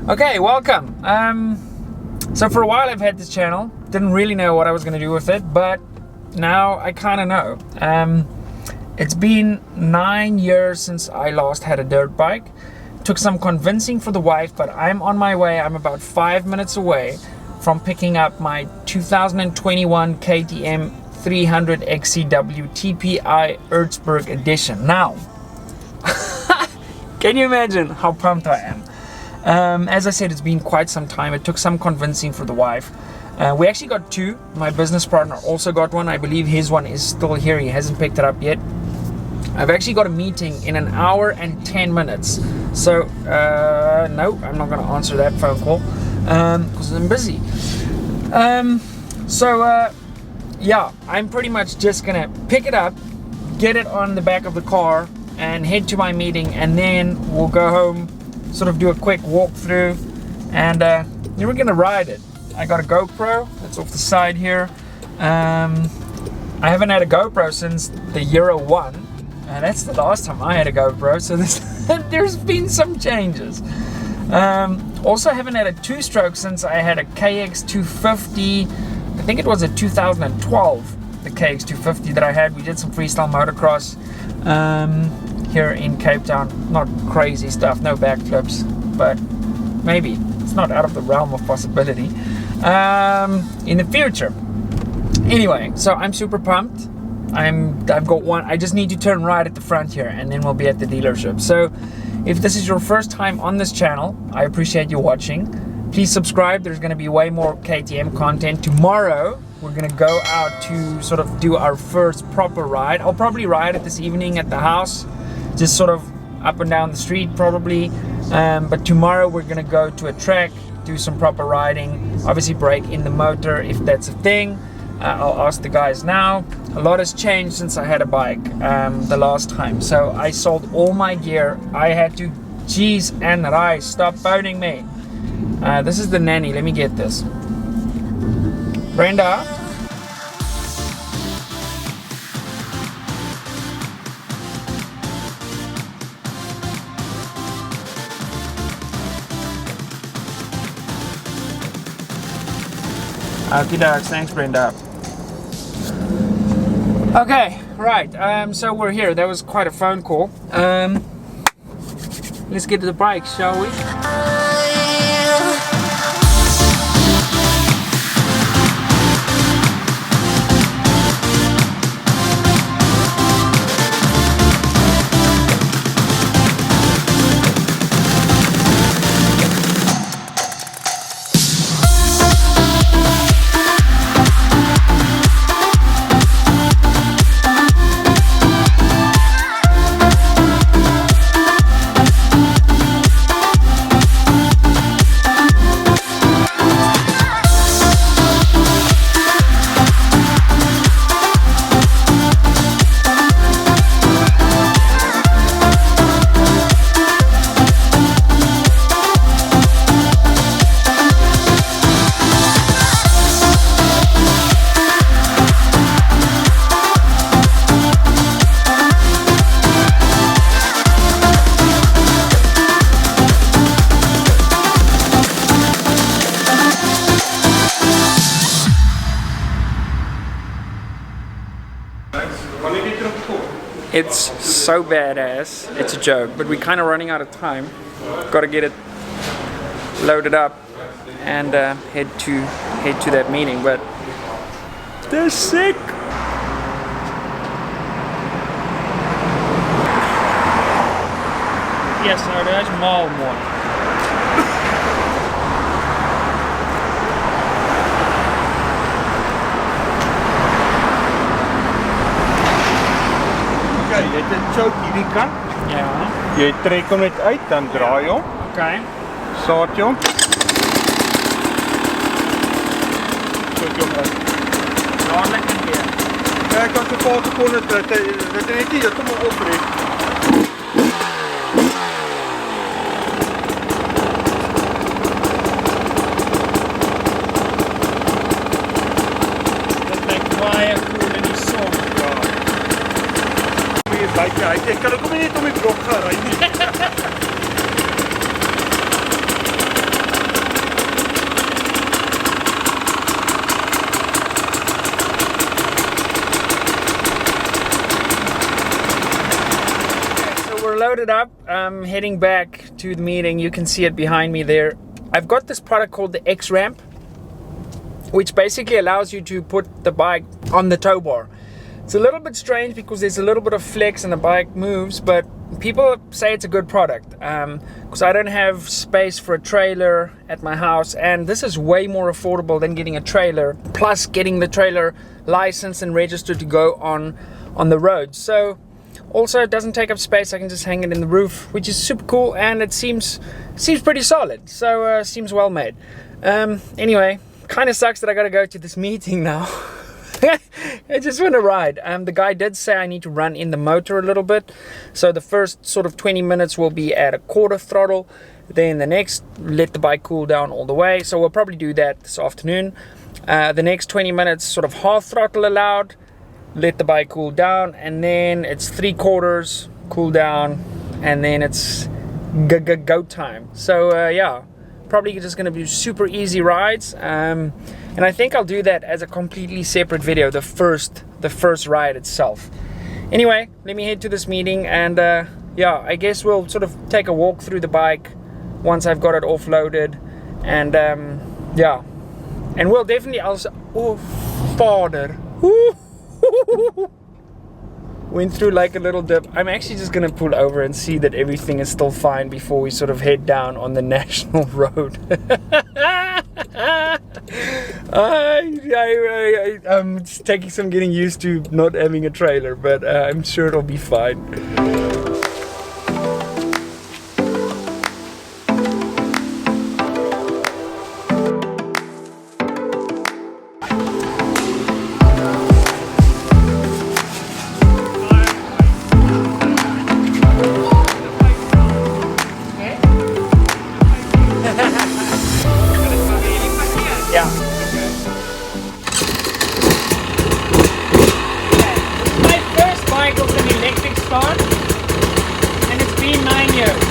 Okay, welcome. So for a while I've had this channel. Didn't really know what I was going to do with it, but now I kind of know. It's been 9 years since I last had a dirt bike. Took some convincing for the wife, but I'm on my way. I'm about 5 minutes away from picking up my 2021 KTM 300 Xc-W Tpi Erzberg edition. Now, can you imagine how pumped I am? As I said, it's been quite some time. It took some convincing for the wife. We actually got two. My business partner also got one. I believe his one is still here. He hasn't picked it up yet. I've actually got a meeting in 1 hour and 10 minutes. So, no, I'm not going to answer that phone call because I'm busy. Yeah, I'm pretty much just going to pick it up, get it on the back of the car, and head to my meeting, and then we'll go home, sort of do a quick walkthrough, and then we're going to ride it. I got a GoPro that's off the side here. I haven't had a GoPro since the Euro 1. That's the last time I had a GoPro, so there's been some changes. Also haven't had a two-stroke since I had a KX250. I think it was a 2012, the KX250 that I had. We did some freestyle motocross here in Cape Town. Not crazy stuff, no backflips, but maybe it's not out of the realm of possibility in the future. Anyway, so I'm super pumped. I've got one. I just need to turn right at the front here, and then we'll be at the dealership. So if this is your first time on this channel, I appreciate you watching. Please subscribe. There's going to be way more KTM content. Tomorrow we're going to go out to sort of do our first proper ride. I'll probably ride it this evening at the house, just sort of up and down the street probably. But tomorrow we're going to go to a track, do some proper riding, obviously break in the motor if that's a thing. I'll ask the guys now. A lot has changed since I had a bike the last time. So I sold all my gear. I had to, cheese and rice, stop phoning me. This is the nanny. Let me get this. Brenda. Okay, dogs. Thanks, Brenda. Okay, right. So we're here. That was quite a phone call. Let's get to the bike, shall we? It's so badass, it's a joke, but we're kind of running out of time. Got to get it loaded up and head to that meeting, but they're sick. Yes, nou dat is mal mooi. Jy het 'n choke hierdie kant. Ja. Jy trek hom net uit, dan draai hom. Okay. Saad jy hom. Goed jong. Dadelik en weer. Ja, ek kan so 'n paar sekondes dat hy net nie heeltemal oprek. Ek kan ook nie net om die blok gaan ry nie. loaded up. I'm heading back to the meeting. You can see it behind me there. I've got this product called the XRAMP, which basically allows you to put the bike on the tow bar. It's a little bit strange because there's a little bit of flex and the bike moves, but people say it's a good product because I don't have space for a trailer at my house, and this is way more affordable than getting a trailer, plus getting the trailer licensed and registered to go on the road. So also it doesn't take up space. I can just hang it in the roof, which is super cool, and it seems pretty solid. So seems well made. Anyway, kind of sucks that I gotta go to this meeting now. I just want to ride. The guy did say I need to run in the motor a little bit. So the first sort of 20 minutes will be at a quarter throttle. Then the next, let the bike cool down all the way. So we'll probably do that this afternoon. The next 20 minutes sort of half throttle allowed. Let the bike cool down. And then it's 3/4 cool down. And then it's go time. So yeah, probably just going to be super easy rides. And I think I'll do that as a completely separate video, the first ride itself. Anyway, let me head to this meeting, and yeah, I guess we'll sort of take a walk through the bike once I've got it offloaded, and yeah, and we'll definitely also, oh father, went through like a little dip. I'm actually just gonna pull over and see that everything is still fine before we sort of head down on the national road. I'm just taking some getting used to not having a trailer, but I'm sure it'll be fine. Yeah. My first bike was an electric start, and it's been 9 years.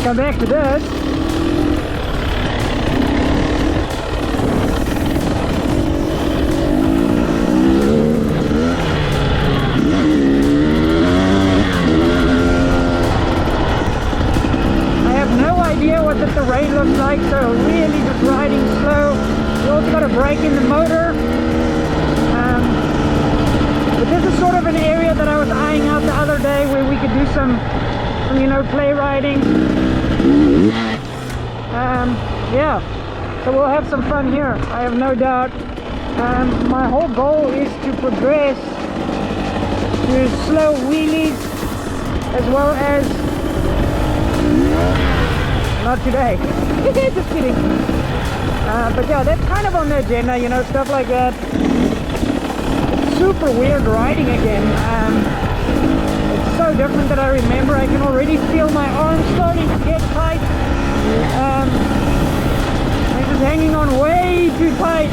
Come back to this. I have no idea what the terrain looks like, so really just riding slow. You also got a brake in the motor. But this is sort of an area that I was eyeing out the other day where we could do some you know, play riding. Yeah, so we'll have some fun here, I have no doubt. My whole goal is to progress to slow wheelies as well as, not today, just kidding. But yeah, that's kind of on the agenda, you know, stuff like that. It's super weird riding again. It's so different that I remember. I can already feel my arms starting to get tight. I'm just hanging on way too tight.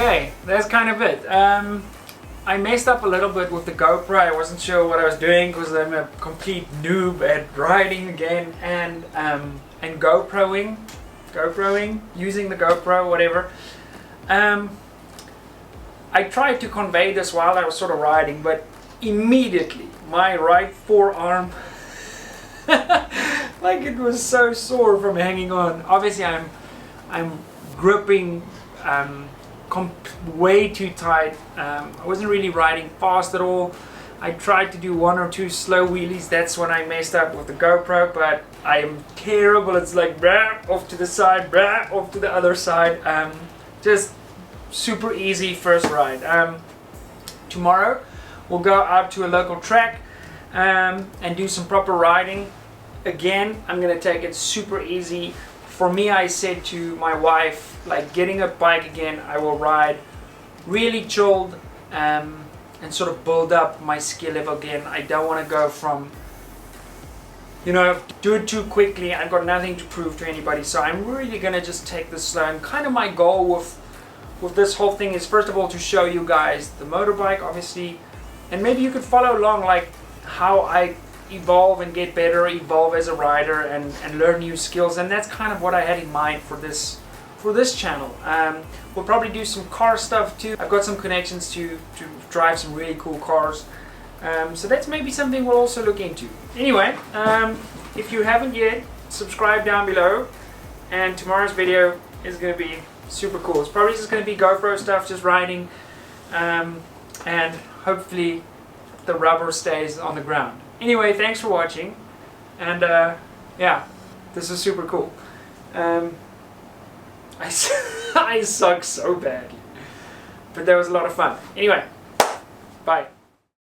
okay, that's kind of it. I messed up a little bit with the GoPro. I wasn't sure what I was doing because I'm a complete noob at riding again and GoProing, using the GoPro, whatever. I tried to convey this while I was sort of riding, but immediately my right forearm, like it was so sore from hanging on. Obviously, I'm gripping way too tight. I wasn't really riding fast at all. I tried to do 1 or 2 slow wheelies. That's when I messed up with the GoPro, but I am terrible. It's like brah, off to the side, brah, off to the other side. Just super easy first ride. Tomorrow we'll go out to a local track and do some proper riding. Again, I'm gonna take it super easy. For me, I said to my wife, like getting a bike again, I will ride really chilled and sort of build up my skill level again. I don't want to go from, you know, do it too quickly. I've got nothing to prove to anybody, so I'm really gonna just take this slow. And kind of my goal with this whole thing is, first of all, to show you guys the motorbike, obviously, and maybe you could follow along, like how I evolve and get better, evolve as a rider, and learn new skills. And that's kind of what I had in mind for this channel. We'll probably do some car stuff too. I've got some connections to drive some really cool cars, so that's maybe something we'll also look into. Anyway, if you haven't yet, subscribe down below, and tomorrow's video is going to be super cool. It's probably just going to be GoPro stuff, just riding, and hopefully the rubber stays on the ground. Anyway, thanks for watching, and yeah, this is super cool. I suck so badly, but that was a lot of fun. Anyway, bye.